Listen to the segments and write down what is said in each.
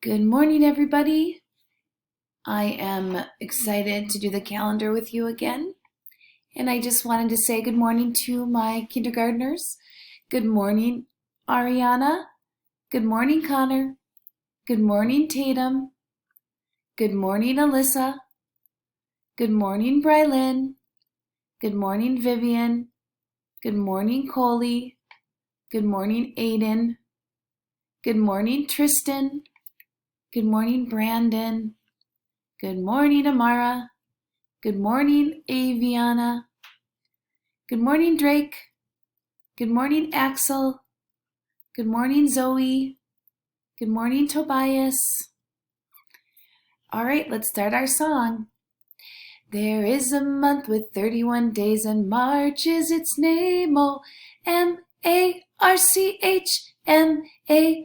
Good morning, everybody. I am excited to do the calendar with you again. And I just wanted to say good morning to my kindergartners. Good morning, Ariana. Good morning, Connor. Good morning, Tatum. Good morning, Alyssa. Good morning, Brylin. Good morning, Vivian. Good morning, Coley. Good morning, Aiden. Good morning, Tristan. Good morning, Brandon. Good morning, Amara. Good morning, Aviana. Good morning, Drake. Good morning, Axel. Good morning, Zoe. Good morning, Tobias. All right, let's start our song. There is a month with 31 days and March is its name. Oh, M-A-R-C-H, M-A-R-C-H,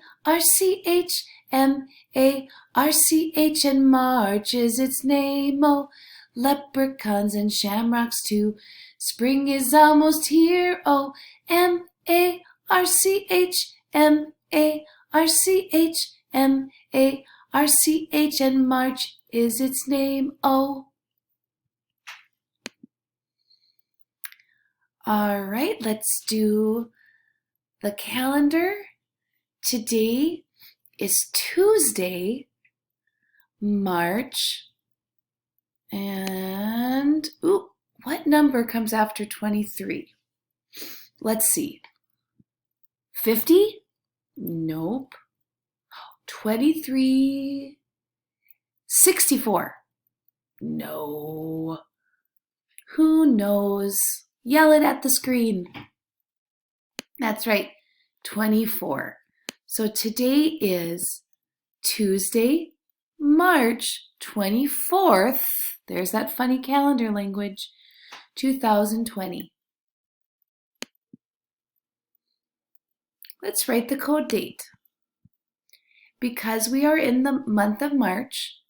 M-A-R-C-H, and March is its name. Oh, leprechauns and shamrocks too. Spring is almost here. Oh, M-A-R-C-H, M-A-R-C-H, M-A-R-C-H, and March is its name. Oh. All right, let's do the calendar. Today is Tuesday, March, and what number comes after 23? Let's see. 50? Nope. 23. 64? No. Who knows? Yell it at the screen. That's right, 24. So today is Tuesday, March 24th. There's that funny calendar language, 2020. Let's write the code date. Because we are in the month of March,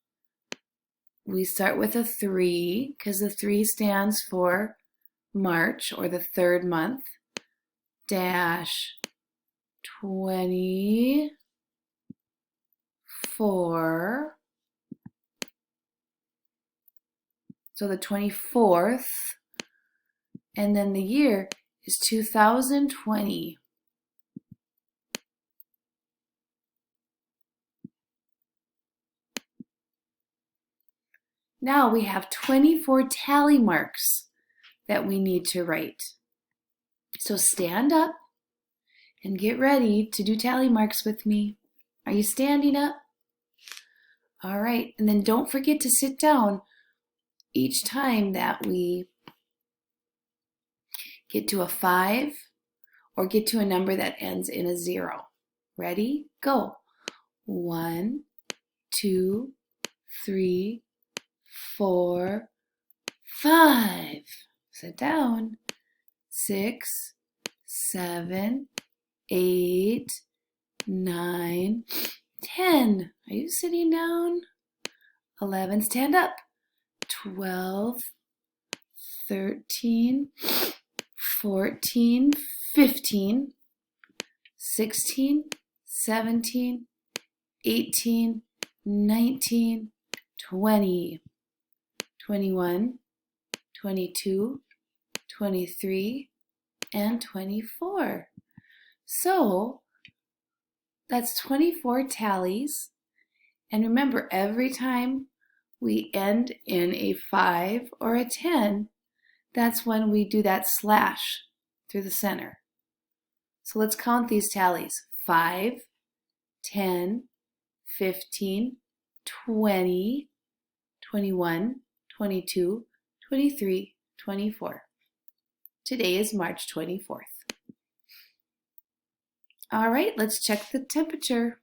we start with a 3 because the 3 stands for March, or the third month, dash 24. So the 24th, and then the year is 2020. Now we have 24 tally marks that we need to write. So stand up and get ready to do tally marks with me. Are you standing up? All right, and then don't forget to sit down each time that we get to a 5 or get to a number that ends in a 0. Ready? Go. 1, 2, 3, 4, 5. Sit down. 6, 7, 8, 9, 10. Are you sitting down? 11. Stand up. 12, 13, 14, 15, 16, 17, 18, 19, 20, 21, 22, 23, and 24. So that's 24 tallies. And remember, every time we end in a 5 or a 10, that's when we do that slash through the center. So let's count these tallies. 5, 10, 15, 20, 21, 22, 23, 24. Today is March 24th. All right, let's check the temperature.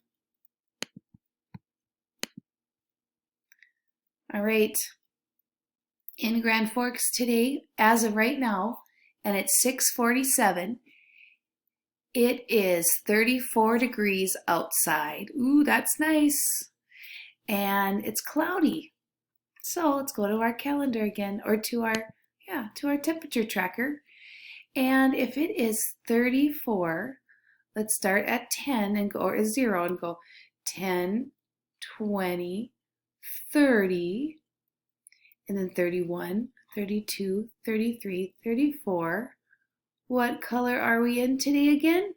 All right, in Grand Forks today, as of right now, and it's 6:47, it is 34 degrees outside. Ooh, that's nice. And it's cloudy. So let's go to our calendar again, or to our temperature tracker. And if it is 34, let's start at 10 and go, or 0 and go 10, 20, 30, and then 31, 32, 33, 34. What color are we in today again?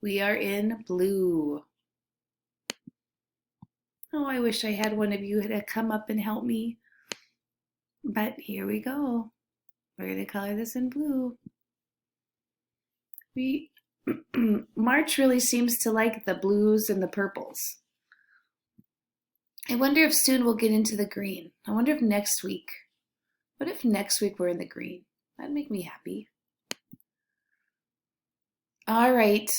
We are in blue. Oh, I wish I had one of you to come up and help me. But here we go. We're going to color this in blue. March really seems to like the blues and the purples. I wonder if soon we'll get into the green. I wonder if next week. What if next week we're in the green? That'd make me happy. All right.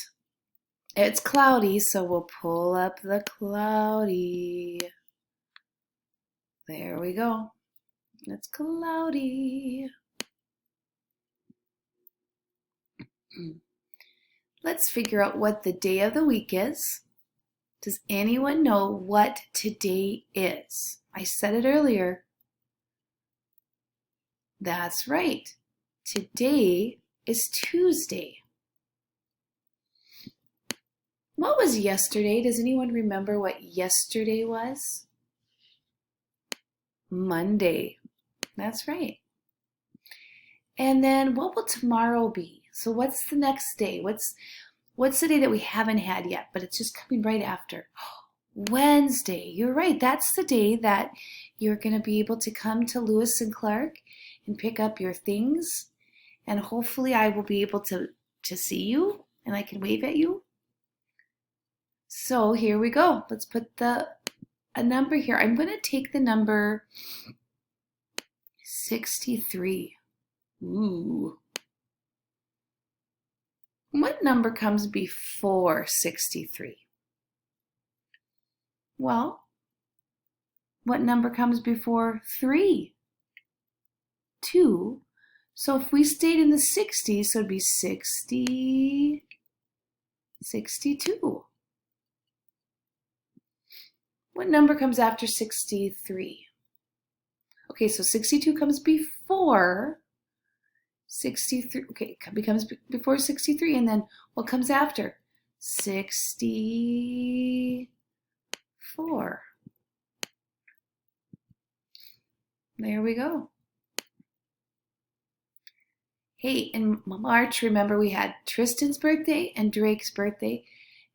It's cloudy, so we'll pull up the cloudy. There we go. It's cloudy. Let's figure out what the day of the week is. Does anyone know what today is? I said it earlier. That's right. Today is Tuesday. What was yesterday? Does anyone remember what yesterday was? Monday. That's right. And then what will tomorrow be? So what's the next day? What's the day that we haven't had yet, but it's just coming right after? Wednesday. You're right. That's the day that you're going to be able to come to Lewis and Clark and pick up your things. And hopefully I will be able to see you and I can wave at you. So here we go. Let's put a number here. I'm going to take the number 63. Ooh. What number comes before 63? Well, what number comes before 3? 2. So if we stayed in the 60s, so it'd be 60, 62. What number comes after 63? Okay, so 62 comes before 63. Okay, it becomes before 63, and then what comes after? 64. There we go. Hey, in March, remember we had Tristan's birthday and Drake's birthday,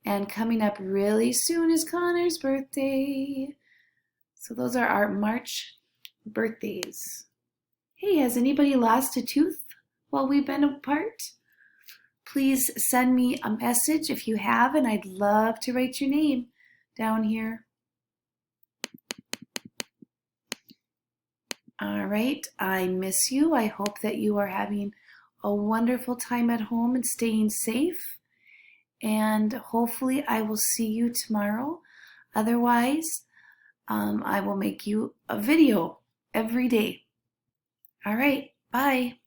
and coming up really soon is Connor's birthday. So those are our March birthdays. Hey, has anybody lost a tooth while we've been apart? Please send me a message if you have, and I'd love to write your name down here. All right, I miss you. I hope that you are having a wonderful time at home and staying safe. And hopefully I will see you tomorrow. Otherwise, I will make you a video every day. All right, bye.